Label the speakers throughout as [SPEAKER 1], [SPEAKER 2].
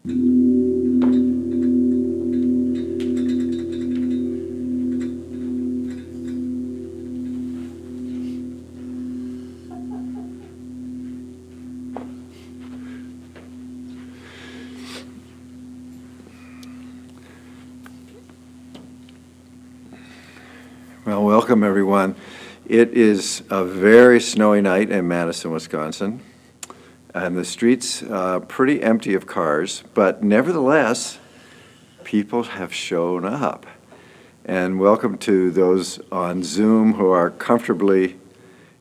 [SPEAKER 1] Well, welcome everyone. It is a very snowy night in Madison, Wisconsin, and the streets pretty empty of cars, but nevertheless, people have shown up. And welcome to those on Zoom who are comfortably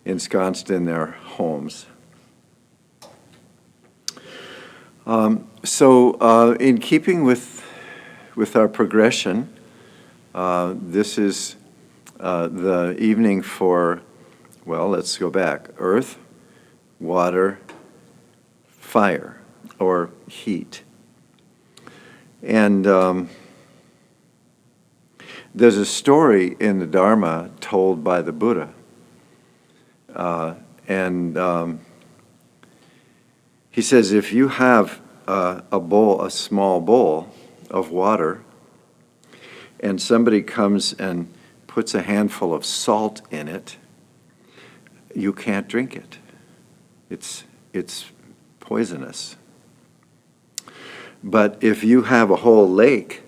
[SPEAKER 1] ensconced in their homes. In keeping with our progression, this is the evening for, well, let's go back. Earth, water, fire, or heat. And there's a story in the Dharma told by the Buddha. He says, if you have a small bowl of water, and somebody comes and puts a handful of salt in it, you can't drink it. It's poisonous. But if you have a whole lake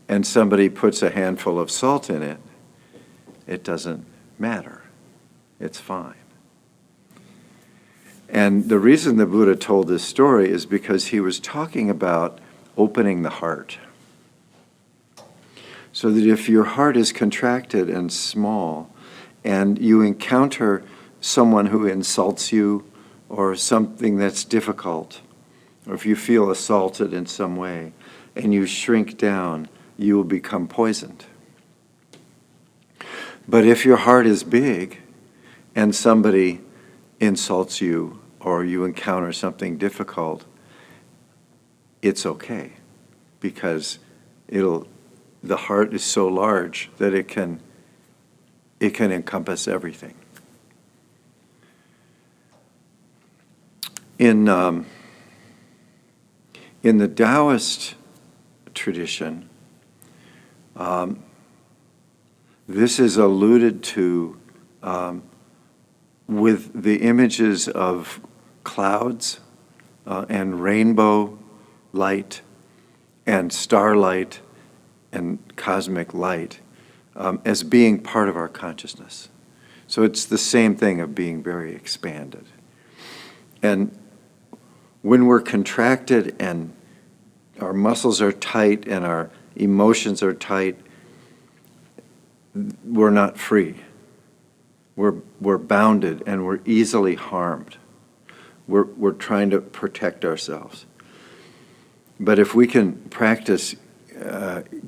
[SPEAKER 1] and somebody puts a handful of salt in it, it doesn't matter. It's fine. And the reason the Buddha told this story is because he was talking about opening the heart. So that if your heart is contracted and small, and you encounter someone who insults you, or something that's difficult, or if you feel assaulted in some way, and you shrink down, you will become poisoned. But if your heart is big, and somebody insults you, or you encounter something difficult, it's okay, because the heart is so large that it can encompass everything. In the Taoist tradition, this is alluded to with the images of clouds and rainbow light and starlight and cosmic light as being part of our consciousness. So it's the same thing of being very expanded. And when we're contracted and our muscles are tight and our emotions are tight, we're not free. We're bounded and we're easily harmed. We're trying to protect ourselves. But if we can practice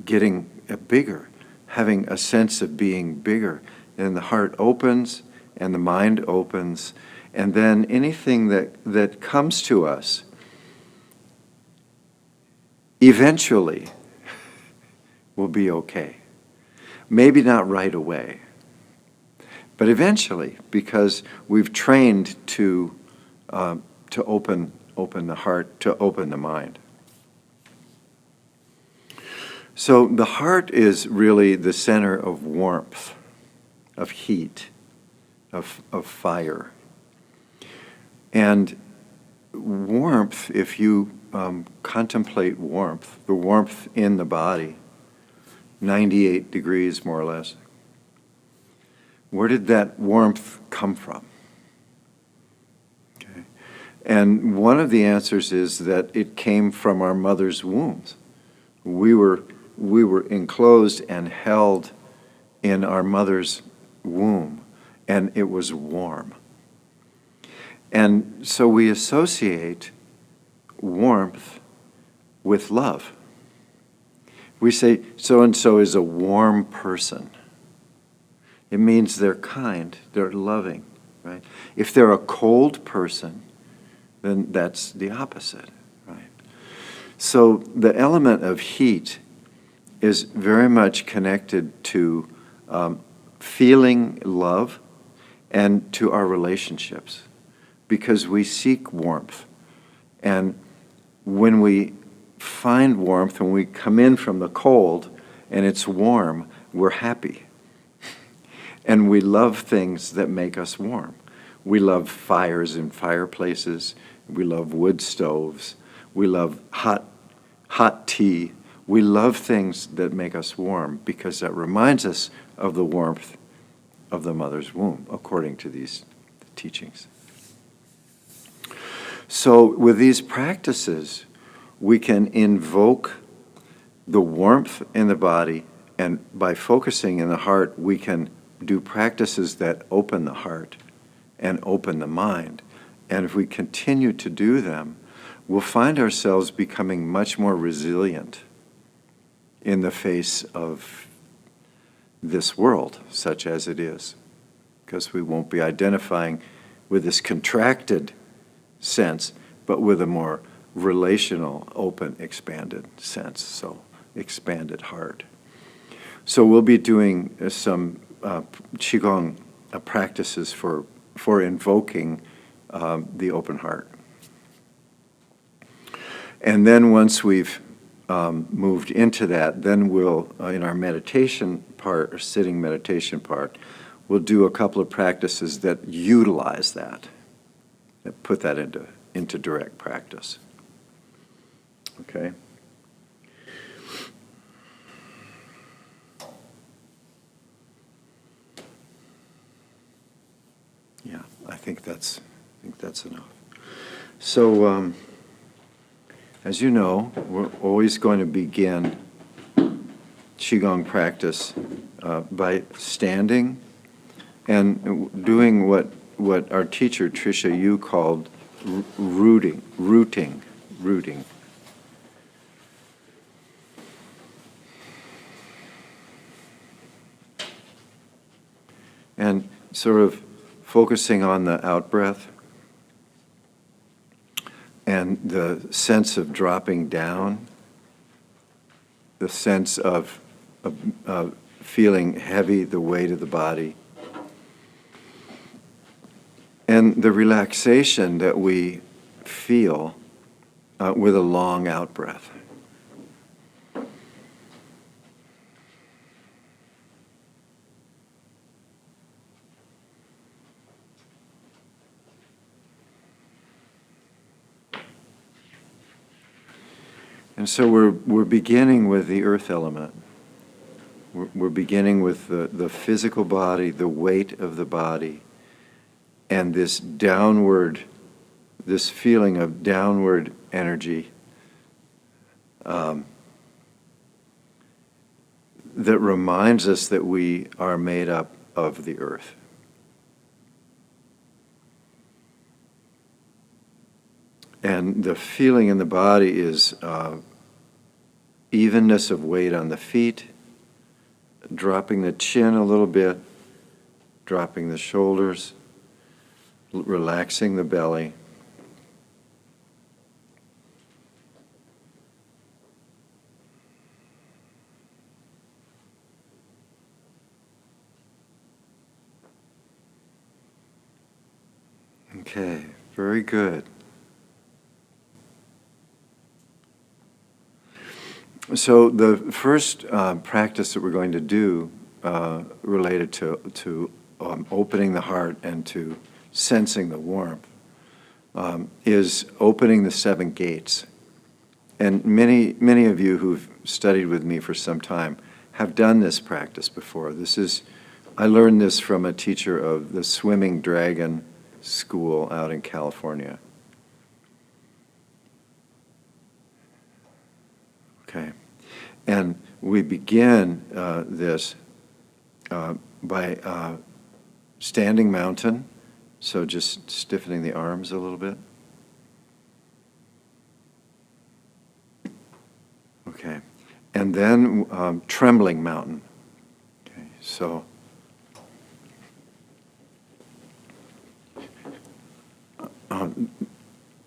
[SPEAKER 1] getting bigger, having a sense of being bigger, and the heart opens and the mind opens, and then anything that comes to us eventually will be okay. Maybe not right away, but eventually, because we've trained to open the heart, to open the mind. So the heart is really the center of warmth, of heat, of fire. And warmth, if you contemplate warmth, the warmth in the body, 98 degrees more or less, where did that warmth come from? Okay. And one of the answers is that it came from our mother's wombs. We were enclosed and held in our mother's womb, and it was warm. And so we associate warmth with love. We say, so-and-so is a warm person. It means they're kind, they're loving, right? If they're a cold person, then that's the opposite, right? So the element of heat is very much connected to feeling love and to our relationships, because we seek warmth. And when we find warmth, when we come in from the cold and it's warm, we're happy. And we love things that make us warm. We love fires in fireplaces. We love wood stoves. We love hot tea. We love things that make us warm because that reminds us of the warmth of the mother's womb, according to these teachings. So with these practices, we can invoke the warmth in the body, and by focusing in the heart, we can do practices that open the heart and open the mind. And if we continue to do them, we'll find ourselves becoming much more resilient in the face of this world, such as it is, because we won't be identifying with this contracted sense, but with a more relational, open, expanded sense, so expanded heart. So we'll be doing some Qigong practices for invoking the open heart. And then once we've moved into that, then we'll, in our meditation part, or sitting meditation part, we'll do a couple of practices that utilize that put that into direct practice. Okay? Yeah, I think that's enough. So, as you know, we're always going to begin Qigong practice by standing and doing what our teacher Tricia Yu called rooting. And sort of focusing on the out-breath and the sense of dropping down, the sense of feeling heavy, the weight of the body, and the relaxation that we feel with a long out-breath. And so we're beginning with the earth element. We're beginning with the physical body, the weight of the body, and this feeling of downward energy that reminds us that we are made up of the earth. And the feeling in the body is evenness of weight on the feet, dropping the chin a little bit, dropping the shoulders, relaxing the belly. Okay, very good. So the first practice that we're going to do related to opening the heart and to sensing the warmth is opening the 7 gates. And many of you who've studied with me for some time have done this practice before. I learned this from a teacher of the Swimming Dragon School out in California. Okay. And we begin this by standing mountain, so just stiffening the arms a little bit. Okay. And then Trembling Mountain. Okay, so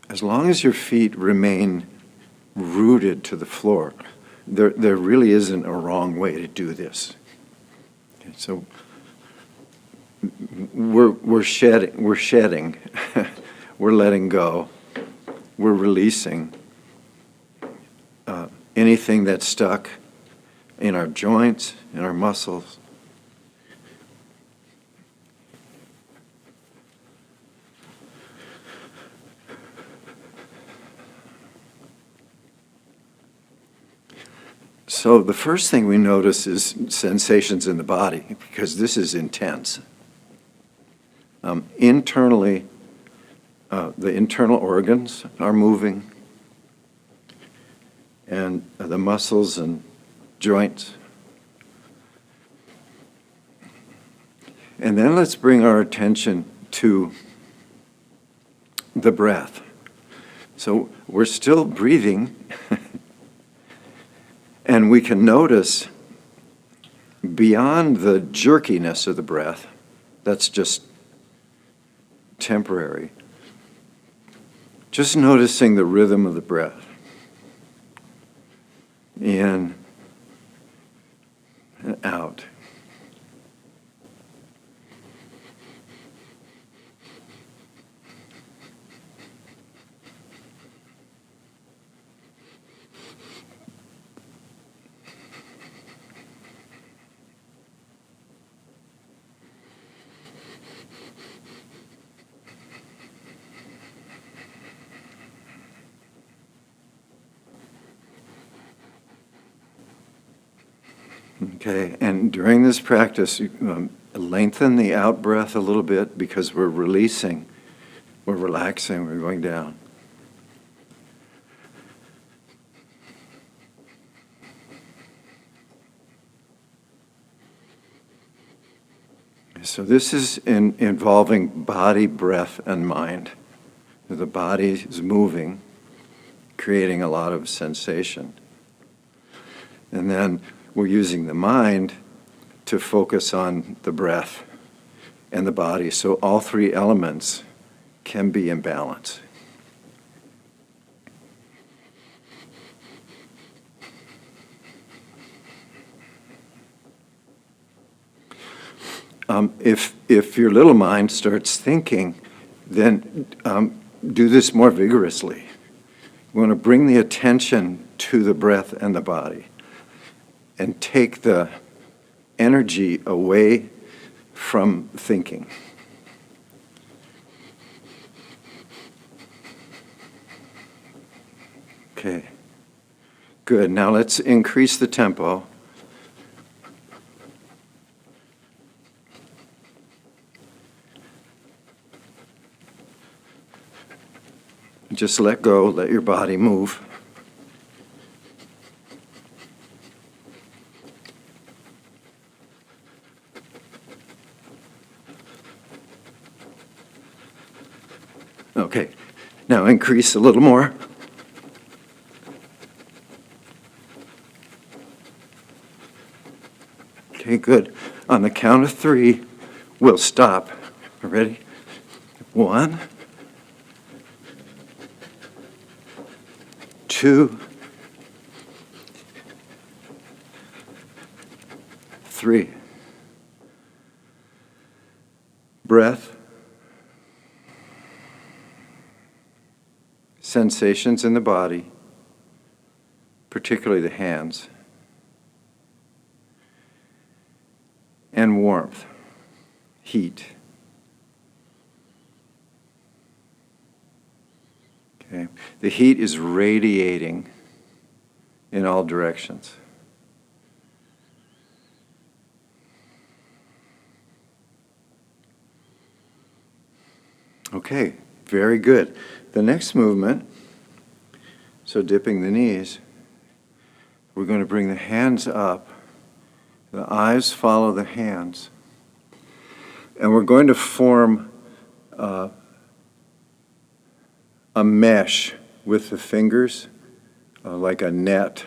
[SPEAKER 1] as long as your feet remain rooted to the floor, there really isn't a wrong way to do this. Okay, so we're shedding, we're letting go, we're releasing, anything that's stuck in our joints, in our muscles. So the first thing we notice is sensations in the body, because this is intense. Internally, the internal organs are moving, and the muscles and joints. And then let's bring our attention to the breath. So we're still breathing, and we can notice beyond the jerkiness of the breath, that's just temporary, just noticing the rhythm of the breath. In and out. Okay, and during this practice, lengthen the out breath a little bit, because we're releasing, we're relaxing, we're going down. So this is involving body, breath, and mind. The body is moving, creating a lot of sensation. And then we're using the mind to focus on the breath and the body, so all three elements can be in balance. If your little mind starts thinking, then do this more vigorously. We want to bring the attention to the breath and the body, and take the energy away from thinking. Okay, good. Now let's increase the tempo. Just let go, let your body move. Okay, now increase a little more. Okay, good. On the count of 3, we'll stop. Ready? 1, 2, 3. Breath. Sensations in the body, particularly the hands, and warmth, heat. Okay. The heat is radiating in all directions. Okay, very good. The next movement, so dipping the knees, we're going to bring the hands up. The eyes follow the hands. And we're going to form a mesh with the fingers, like a net.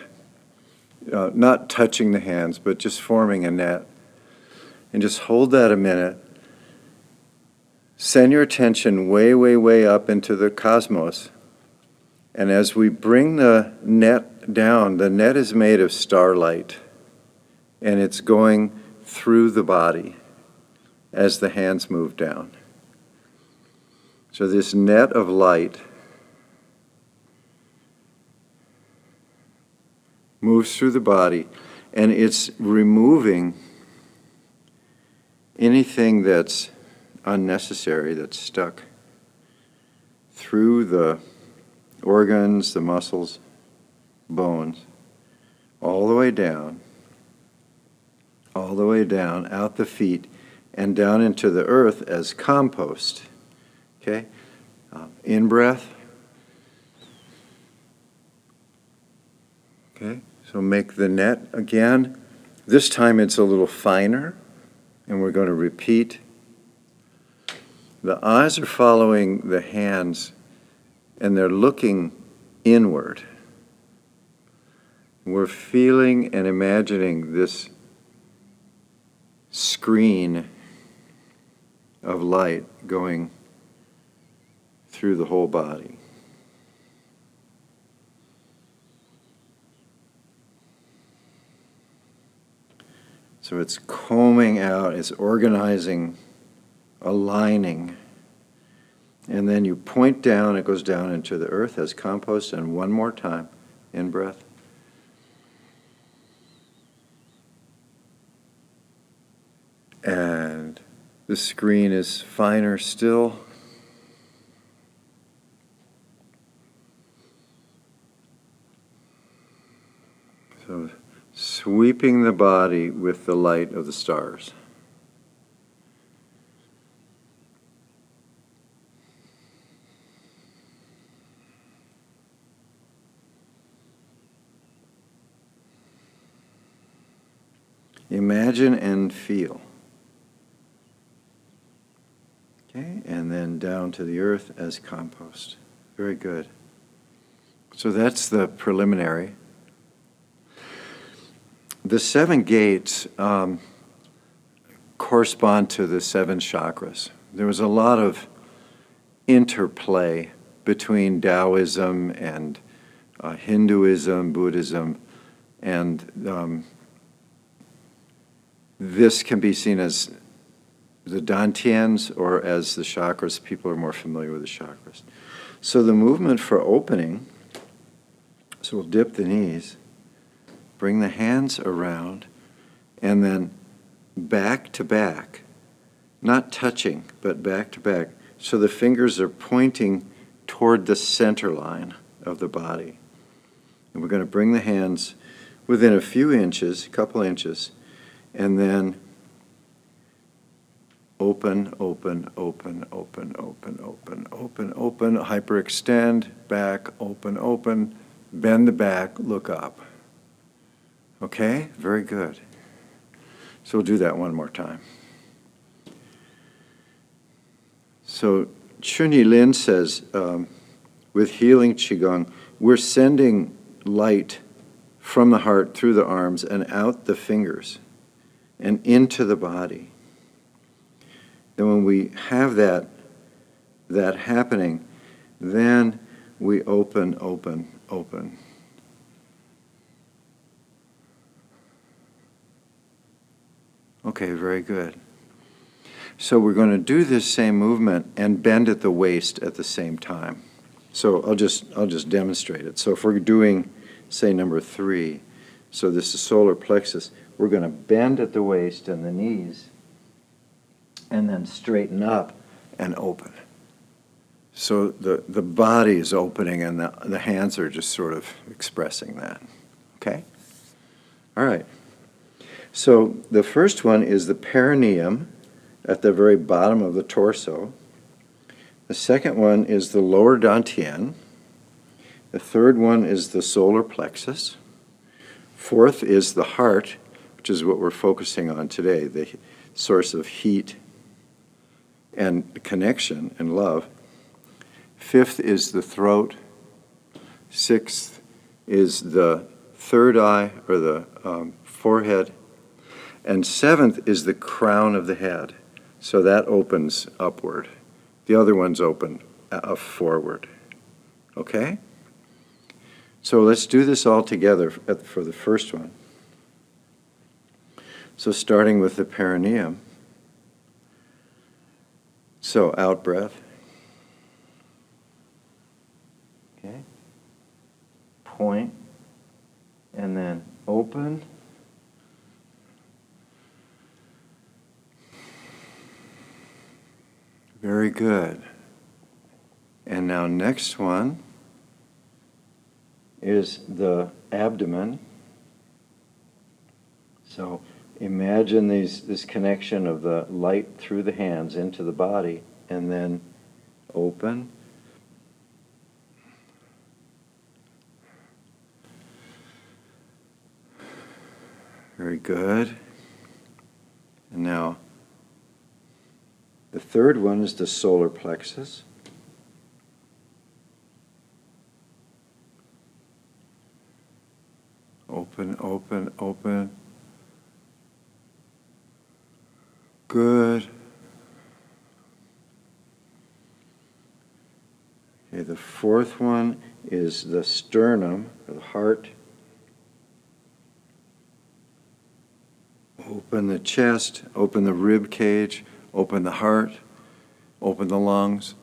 [SPEAKER 1] Not touching the hands, but just forming a net. And just hold that a minute. Send your attention way, way, way up into the cosmos. And as we bring the net down, the net is made of starlight, and it's going through the body as the hands move down. So this net of light moves through the body, and it's removing anything that's unnecessary, that's stuck through the organs, the muscles, bones, all the way down, out the feet, and down into the earth as compost. Okay? In breath. Okay? So make the net again. This time it's a little finer, and we're going to repeat. The eyes are following the hands, and they're looking inward. We're feeling and imagining this screen of light going through the whole body. So it's combing out, it's organizing, aligning. And then you point down, it goes down into the earth as compost, and one more time, in breath. And the screen is finer still. So sweeping the body with the light of the stars. Imagine and feel. Okay, and then down to the earth as compost. Very good. So that's the preliminary. The 7 gates correspond to the 7 chakras. There was a lot of interplay between Taoism and Hinduism, Buddhism, and this can be seen as the dantians or as the chakras. People are more familiar with the chakras. So the movement for opening, so we'll dip the knees, bring the hands around, and then back to back, not touching, but back to back. So the fingers are pointing toward the center line of the body. And we're going to bring the hands within a few inches, a couple inches, and then open, open, open, open, open, open, open, open, hyperextend, back, open, open, bend the back, look up. Okay? Very good. So we'll do that one more time. So Chunyi Lin says, with healing Qigong, we're sending light from the heart through the arms and out the fingers and into the body. Then when we have that happening, then we open, open, open. Okay, very good. So we're going to do this same movement and bend at the waist at the same time. So I'll just demonstrate it. So if we're doing, say, number 3, so this is solar plexus, we're going to bend at the waist and the knees, and then straighten up and open. So the body is opening and the hands are just sort of expressing that. Okay? All right. So the first one is the perineum at the very bottom of the torso. The second one is the lower dantian. The third one is the solar plexus. Fourth is the heart, which is what we're focusing on today, the source of heat and connection and love. Fifth is the throat. Sixth is the third eye or the forehead. And seventh is the crown of the head. So that opens upward. The other ones open forward. Okay? So let's do this all together for the first one. So starting with the perineum. So out breath. Okay. Point. And and then open. Very good. And now next one is the abdomen. So imagine this connection of the light through the hands into the body, and then open. Very good. And now the third one is the solar plexus. Open, open, open. Good. Okay, the fourth one is the sternum, or the heart. Open the chest, open the rib cage, open the heart, open the lungs.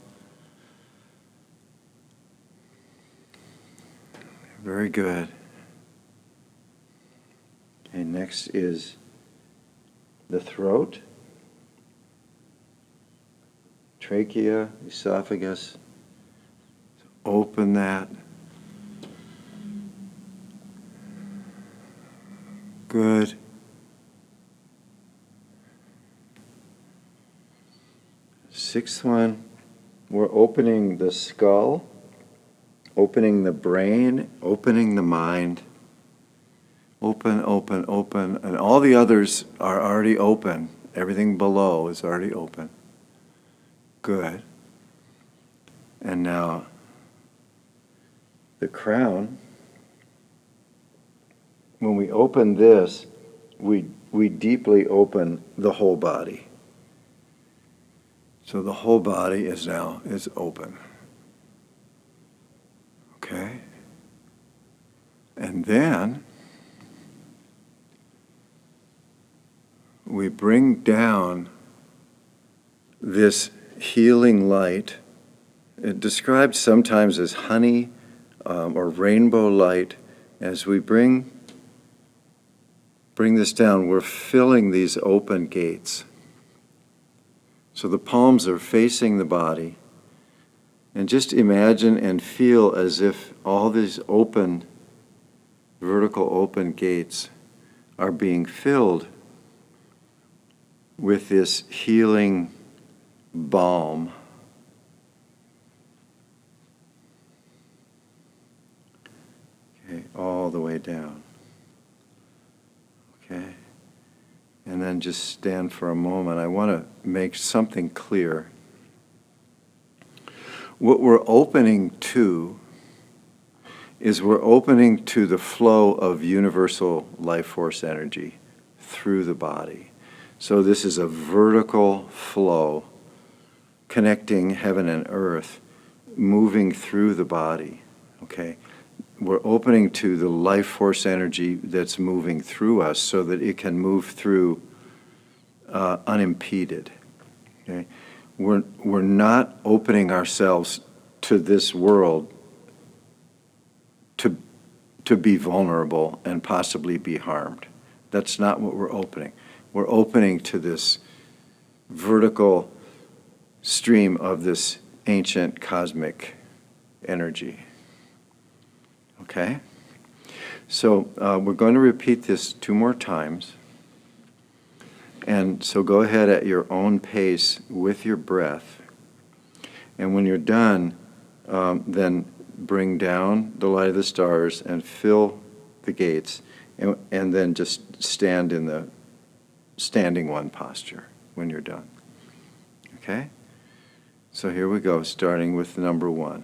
[SPEAKER 1] Very good. Okay, next is the throat, trachea, esophagus. Open that. Good. Sixth one, we're opening the skull, opening the brain, opening the mind. Open, open, open. And all the others are already open. Everything below is already open. Good. And now the crown. When we open this, we deeply open the whole body. So the whole body is open. Okay? And then we bring down this healing light. It described sometimes as honey or rainbow light. As we bring this down, we're filling these open gates. So the palms are facing the body. And just imagine and feel as if all these open, vertical open gates are being filled with this healing balm. Okay, all the way down. Okay. And then just stand for a moment. I want to make something clear. What we're opening to is we're opening to the flow of universal life force energy through the body. So this is a vertical flow connecting heaven and earth, moving through the body. Okay? We're opening to the life force energy that's moving through us so that it can move through unimpeded. Okay? We're not opening ourselves to this world to be vulnerable and possibly be harmed. That's not what we're opening. We're opening to this vertical stream of this ancient cosmic energy. Okay? So we're going to repeat this 2 more times. And so go ahead at your own pace with your breath. And when you're done, then bring down the light of the stars and fill the gates. And then just stand in the standing one posture when you're done. Okay? So here we go, starting with number 1.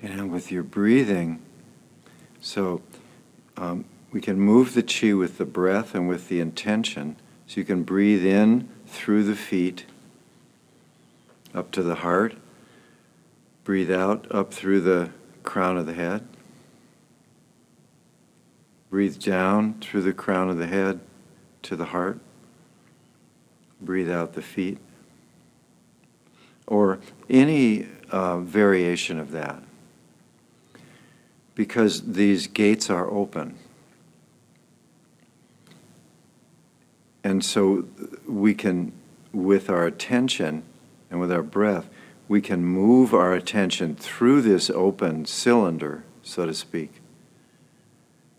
[SPEAKER 1] And with your breathing, so we can move the chi with the breath and with the intention. So you can breathe in through the feet up to the heart. Breathe out up through the crown of the head. Breathe down through the crown of the head to the heart. Breathe out the feet. Or any variation of that. Because these gates are open. And so we can, with our attention and with our breath, we can move our attention through this open cylinder, so to speak,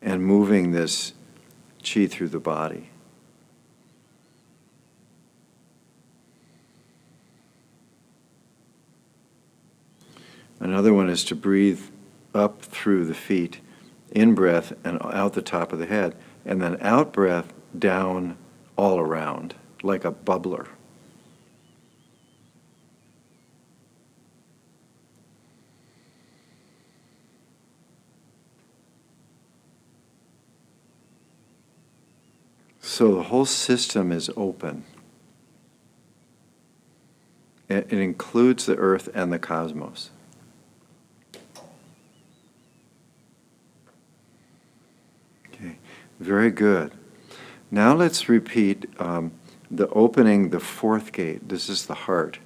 [SPEAKER 1] and moving this chi through the body. Another one is to breathe up through the feet, in breath and out the top of the head, and then out breath down all around, like a bubbler. So the whole system is open. It includes the earth and the cosmos. Okay, very good. Now let's repeat the opening, the fourth gate. This is the heart.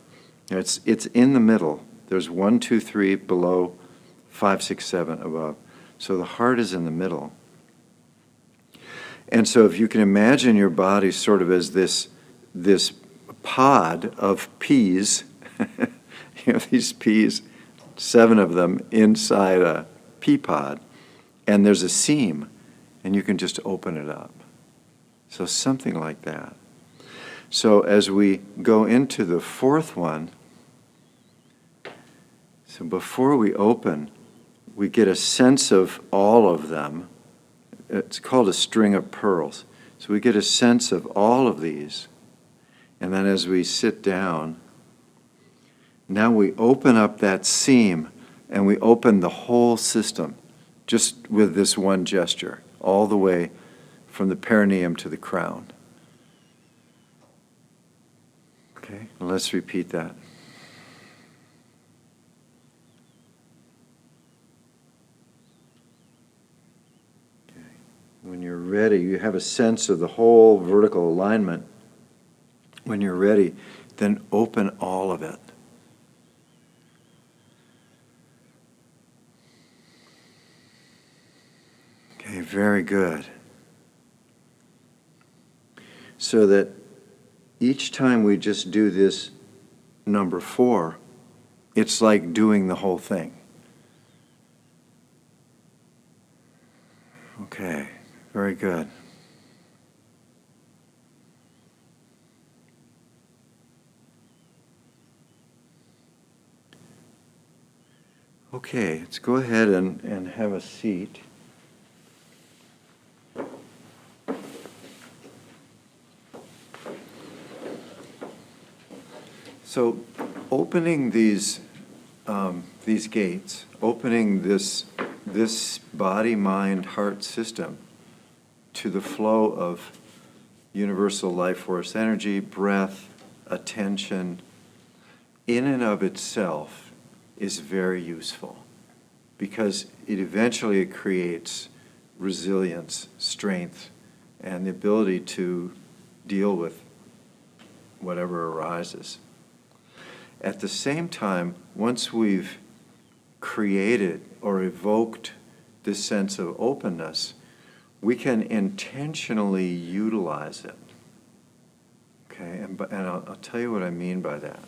[SPEAKER 1] It's in the middle. There's 1, 2, 3 below, 5, 6, 7 above. So the heart is in the middle. And so if you can imagine your body sort of as this pod of peas, you know, these peas, 7 of them inside a pea pod, and there's a seam, and you can just open it up. So something like that. So as we go into the fourth one, so before we open, we get a sense of all of them. It's called a string of pearls. So we get a sense of all of these. And then as we sit down, now we open up that seam and we open the whole system just with this one gesture, all the way from the perineum to the crown. Okay, let's repeat that. When you're ready, you have a sense of the whole vertical alignment. When you're ready, then open all of it. Okay, very good. So that each time we just do this number 4, it's like doing the whole thing. Okay, very good. Okay, let's go ahead and have a seat. So, opening these gates, opening this body, mind, heart system to the flow of universal life force energy, breath, attention, in and of itself is very useful because it eventually creates resilience, strength, and the ability to deal with whatever arises. At the same time, once we've created or evoked this sense of openness, we can intentionally utilize it. Okay, and I'll tell you what I mean by that.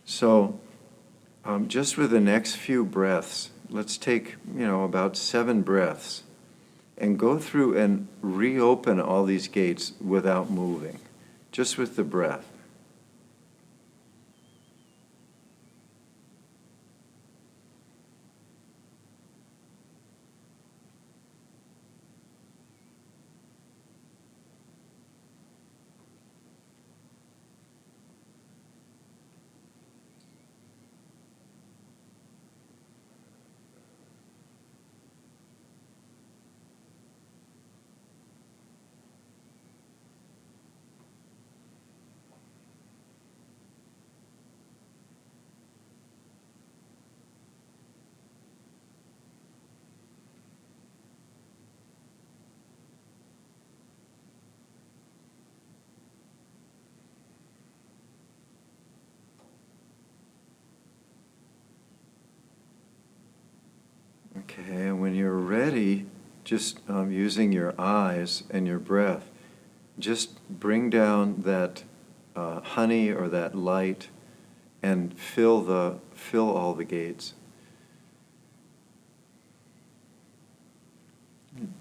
[SPEAKER 1] So, just with the next few breaths, let's take, about 7 breaths and go through and reopen all these gates without moving, just with the breath. Okay, and when you're ready, just using your eyes and your breath, just bring down that honey or that light and fill all the gates.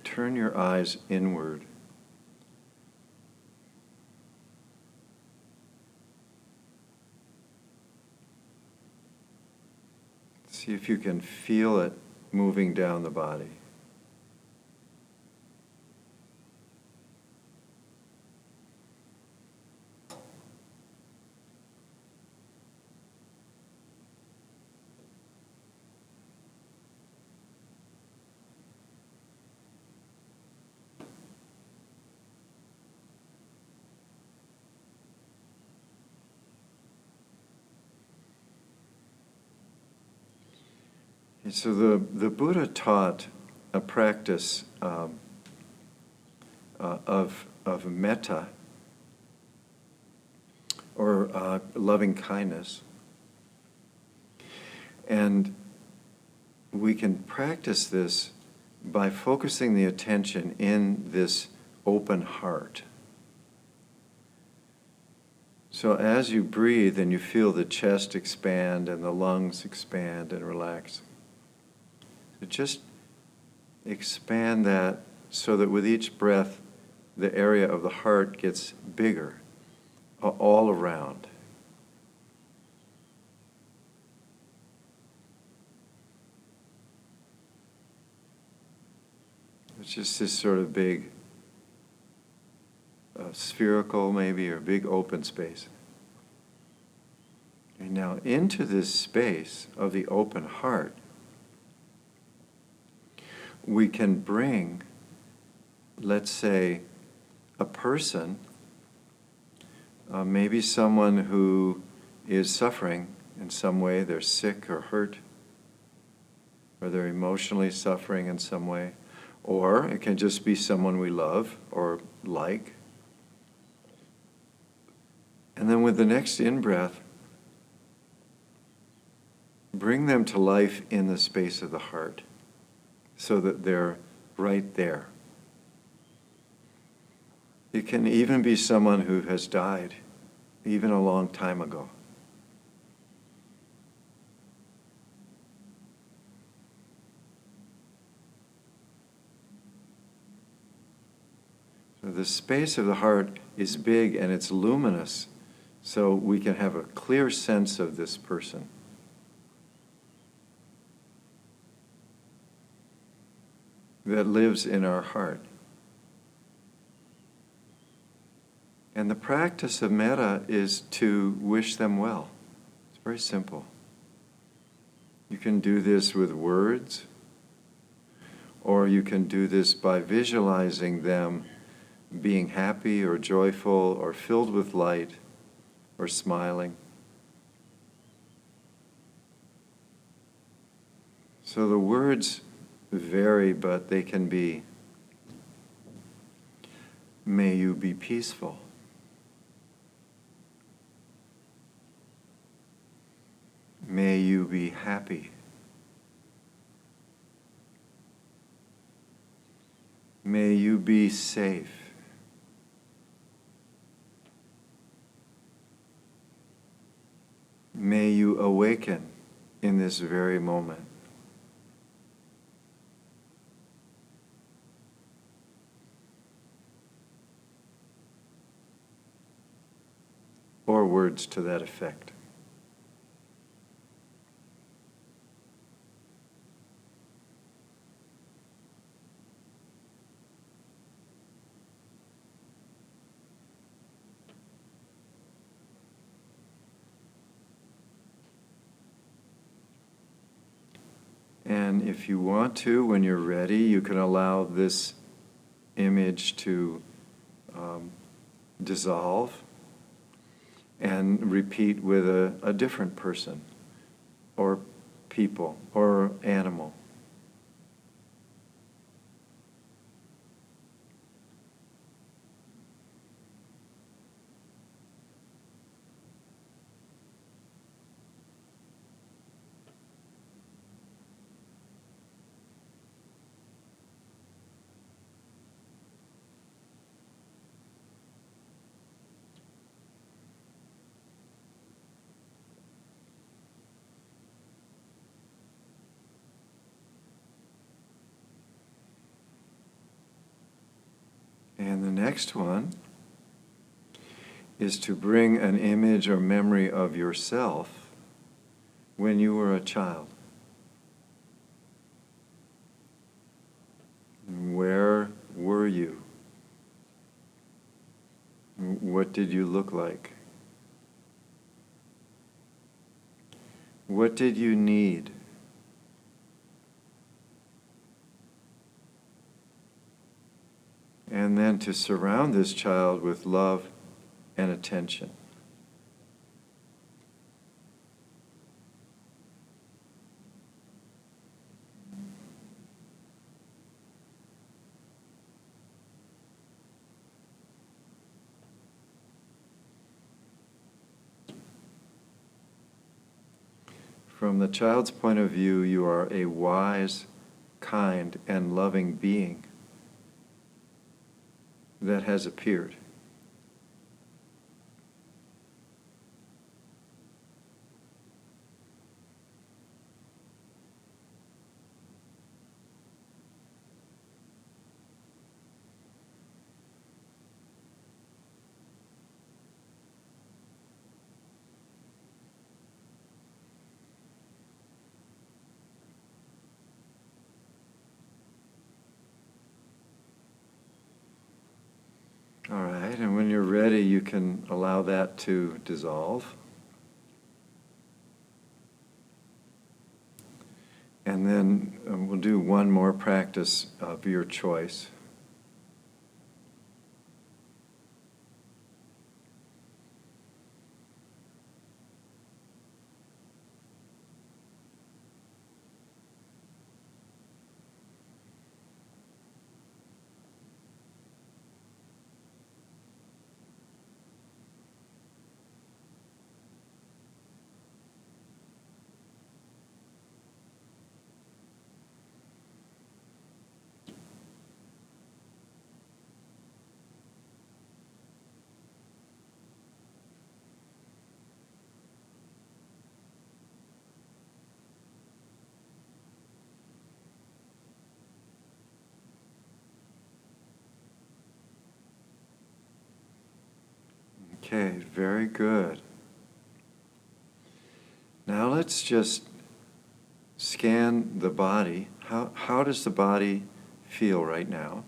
[SPEAKER 1] Turn your eyes inward. See if you can feel it moving down the body. And so the Buddha taught a practice of metta, or loving kindness. And we can practice this by focusing the attention in this open heart. So as you breathe and you feel the chest expand and the lungs expand and relax, so just expand that so that with each breath, the area of the heart gets bigger all around. It's just this sort of big spherical maybe, or big open space. And now into this space of the open heart, we can bring, let's say, a person, maybe someone who is suffering in some way, they're sick or hurt, or they're emotionally suffering in some way, or it can just be someone we love or like. And then with the next in-breath, bring them to life in the space of the heart so that they're right there. It can even be someone who has died, even a long time ago. So the space of the heart is big and it's luminous, so we can have a clear sense of this person. That lives in our heart. And the practice of metta is to wish them well. It's very simple. You can do this with words, or you can do this by visualizing them being happy or joyful or filled with light or smiling. So the words vary, but they can be, may you be peaceful. May you be happy. May you be safe. May you awaken in this very moment. Or words to that effect. And if you want to, when you're ready, you can allow this image to dissolve and repeat with a different person or people or animal. And the next one is to bring an image or memory of yourself when you were a child. Where were you? What did you look like? What did you need? And then to surround this child with love and attention. From the child's point of view, you are a wise, kind, and loving being that has appeared. All right, and when you're ready, you can allow that to dissolve. And then we'll do one more practice of your choice. Okay, very good. Now let's just scan the body. How does the body feel right now?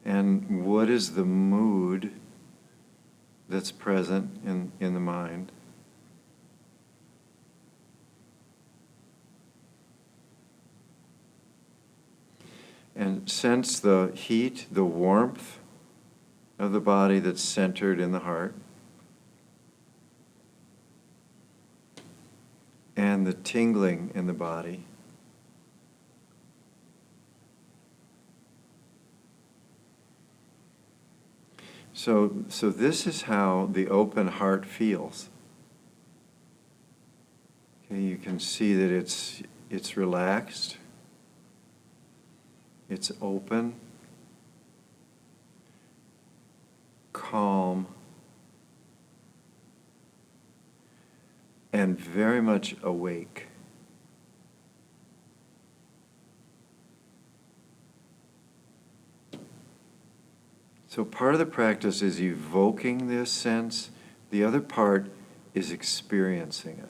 [SPEAKER 1] And what is the mood that's present in the mind? And sense the heat, the warmth of the body that's centered in the heart. And the tingling in the body. So this is how the open heart feels. Okay, you can see that it's relaxed. It's open, calm, and very much awake. So part of the practice is evoking this sense. The other part is experiencing it.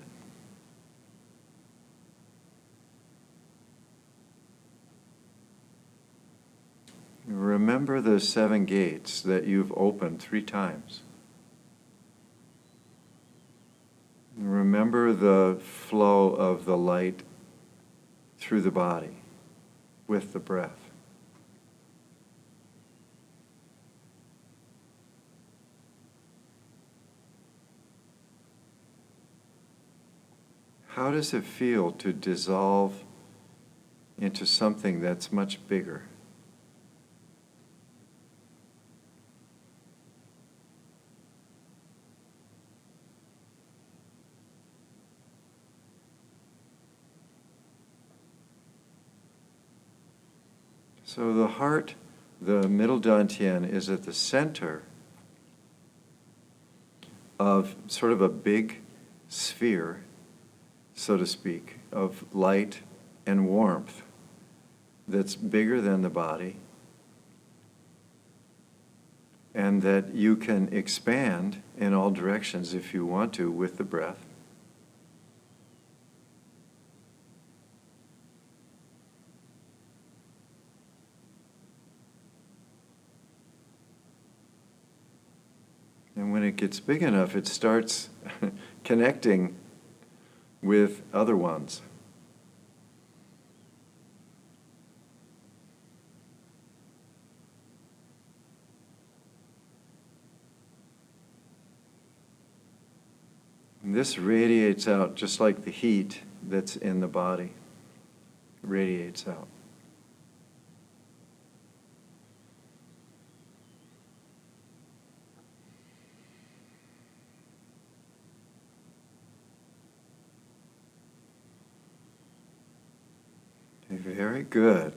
[SPEAKER 1] Remember the 7 gates that you've opened 3 times. Remember the flow of the light through the body with the breath. How does it feel to dissolve into something that's much bigger? So the heart, the middle dantian, is at the center of sort of a big sphere, so to speak, of light and warmth. that's bigger than the body, and that you can expand in all directions if you want to with the breath. And when it gets big enough, it starts connecting with other ones. And this radiates out just like the heat that's in the body radiates out. Very good.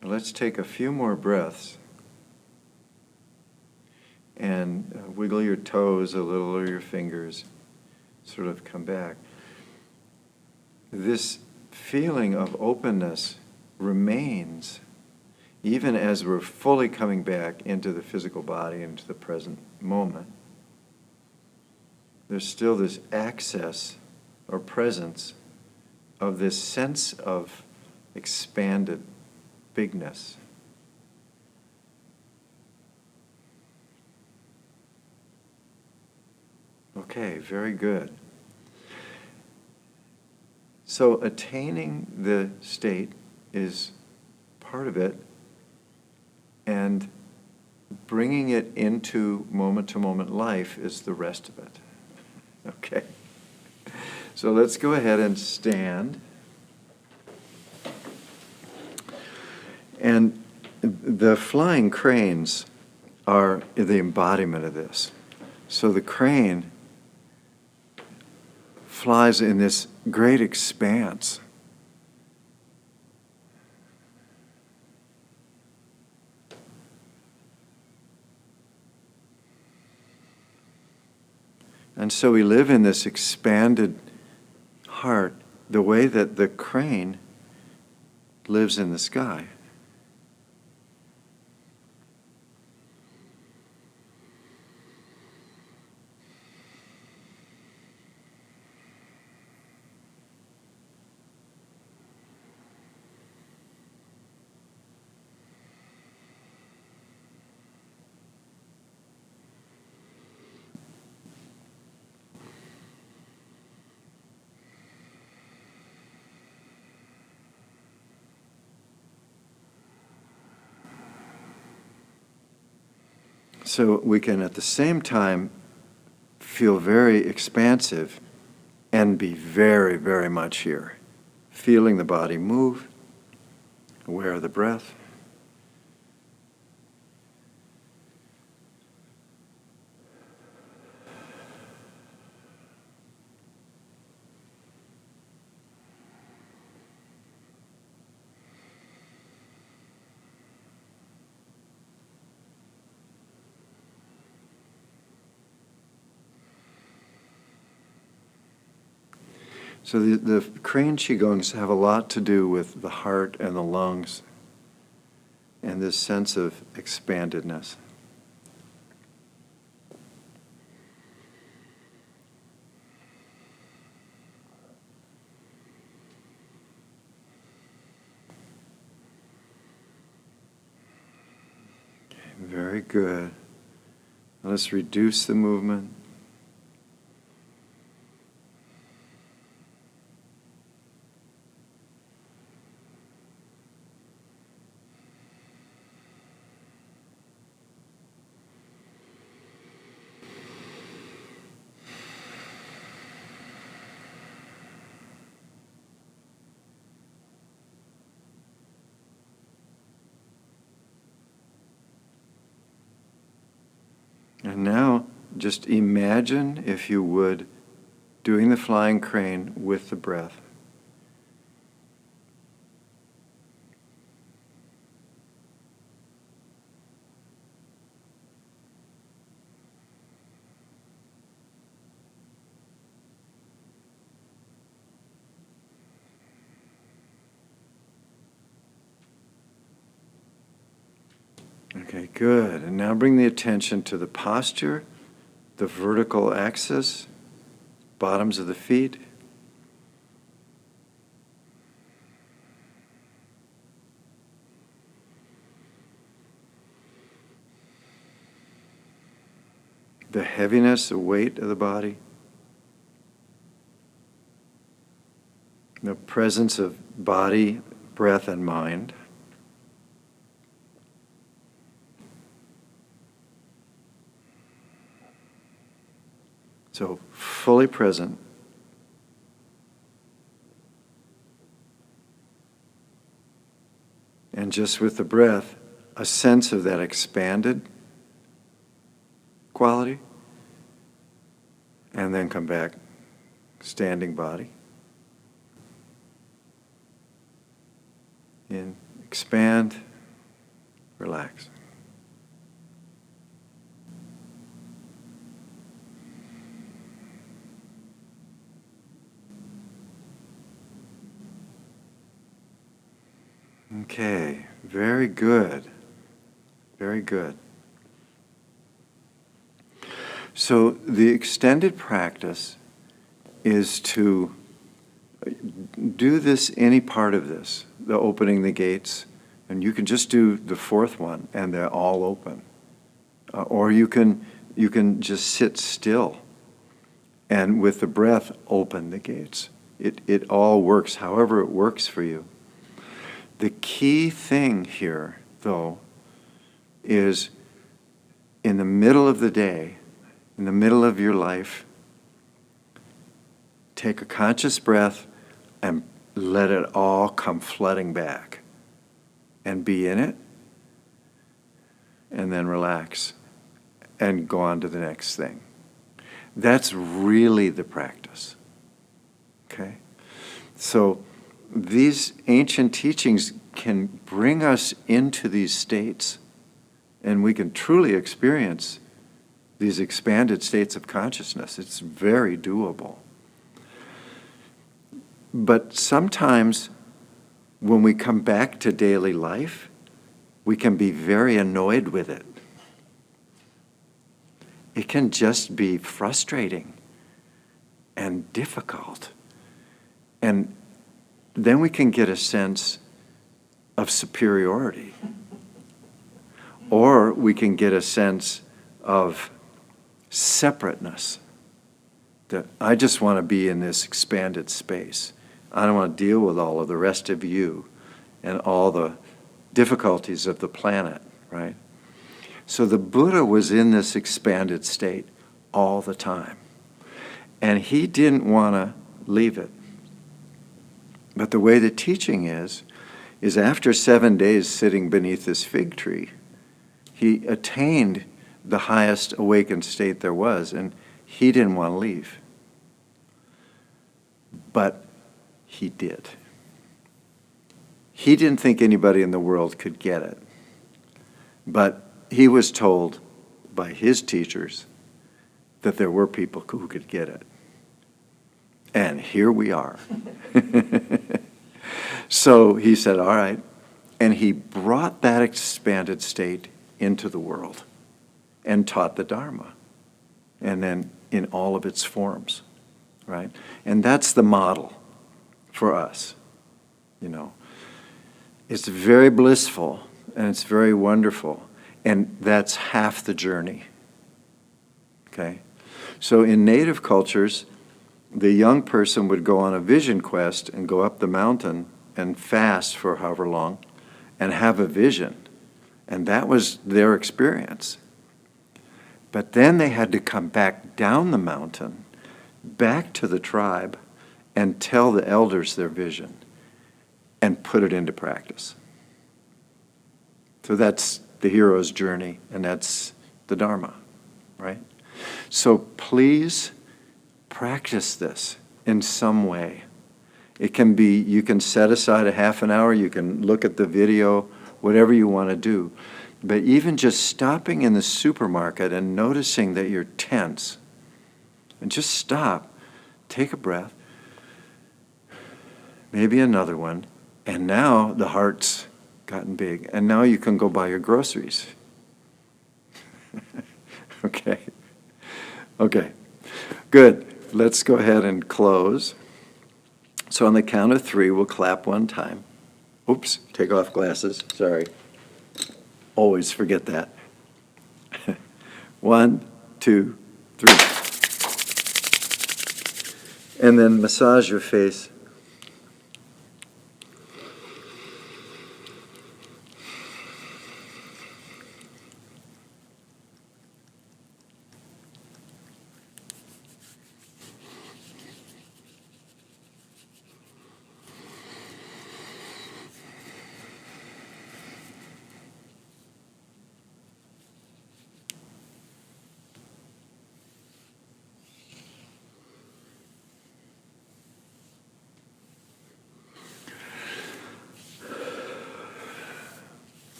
[SPEAKER 1] Now let's take a few more breaths and wiggle your toes a little or your fingers, sort of come back. This feeling of openness remains even as we're fully coming back into the physical body, into the present moment. There's still this access or presence of this sense of expanded bigness. Okay, very good. So attaining the state is part of it, and bringing it into moment-to-moment life is the rest of it. Okay? So let's go ahead and stand. And the flying cranes are the embodiment of this. So the crane flies in this great expanse. And so we live in this expanded heart the way that the crane lives in the sky. So we can at the same time feel very expansive and be very, very much here. Feeling the body move, aware of the breath. So the crane Qigongs have a lot to do with the heart and the lungs and this sense of expandedness. Okay, very good. Let's reduce the movement. And now, just imagine, if you would, doing the flying crane with the breath. Okay, good. And now bring the attention to the posture, the vertical axis, bottoms of the feet. The heaviness, the weight of the body. The presence of body, breath, and mind. So fully present. And just with the breath, a sense of that expanded quality. And then come back, standing body. In, expand, relax. Okay, very good. Very good. So the extended practice is to do this, any part of this, the opening the gates, and you can just do the fourth one and they're all open. Or you can just sit still and with the breath open the gates. It all works, however it works for you. The key thing here, though, is in the middle of the day, in the middle of your life, take a conscious breath and let it all come flooding back. And be in it, and then relax, and go on to the next thing. That's really the practice. Okay? So these ancient teachings can bring us into these states, and we can truly experience these expanded states of consciousness. It's very doable. But sometimes when we come back to daily life, we can be very annoyed with it. It can just be frustrating and difficult. And then we can get a sense of superiority. Or we can get a sense of separateness. That I just want to be in this expanded space. I don't want to deal with all of the rest of you and all the difficulties of the planet, right? So the Buddha was in this expanded state all the time. And he didn't want to leave it. But the way the teaching is after 7 days sitting beneath this fig tree, he attained the highest awakened state there was, and he didn't want to leave. But he did. He didn't think anybody in the world could get it. But he was told by his teachers that there were people who could get it. And here we are. So he said, all right. And he brought that expanded state into the world and taught the Dharma. And then in all of its forms, right? And that's the model for us, you know. It's very blissful and it's very wonderful. And that's half the journey, okay? So in native cultures, the young person would go on a vision quest and go up the mountain and fast for however long and have a vision. And that was their experience. But then they had to come back down the mountain, back to the tribe, and tell the elders their vision and put it into practice. So that's the hero's journey, and that's the Dharma, right? So please practice this in some way. It can be, you can set aside a half an hour, you can look at the video, whatever you want to do. But even just stopping in the supermarket and noticing that you're tense, and just stop, take a breath, maybe another one, and now the heart's gotten big, and now you can go buy your groceries. Okay. Okay. Good. Let's go ahead and close. So on the count of 3, we'll clap one time. Oops, take off glasses. Sorry. Always forget that. 1, 2, 3. And then massage your face.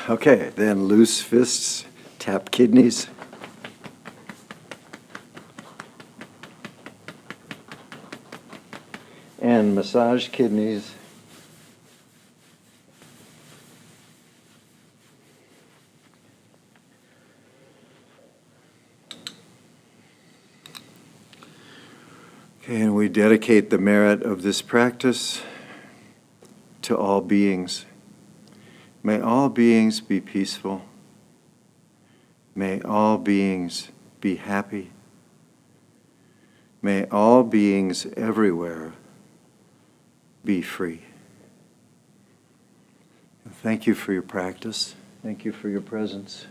[SPEAKER 1] Okay, then loose fists, tap kidneys. And massage kidneys. Okay, and we dedicate the merit of this practice to all beings. May all beings be peaceful. May all beings be happy. May all beings everywhere be free. Thank you for your practice. Thank you for your presence.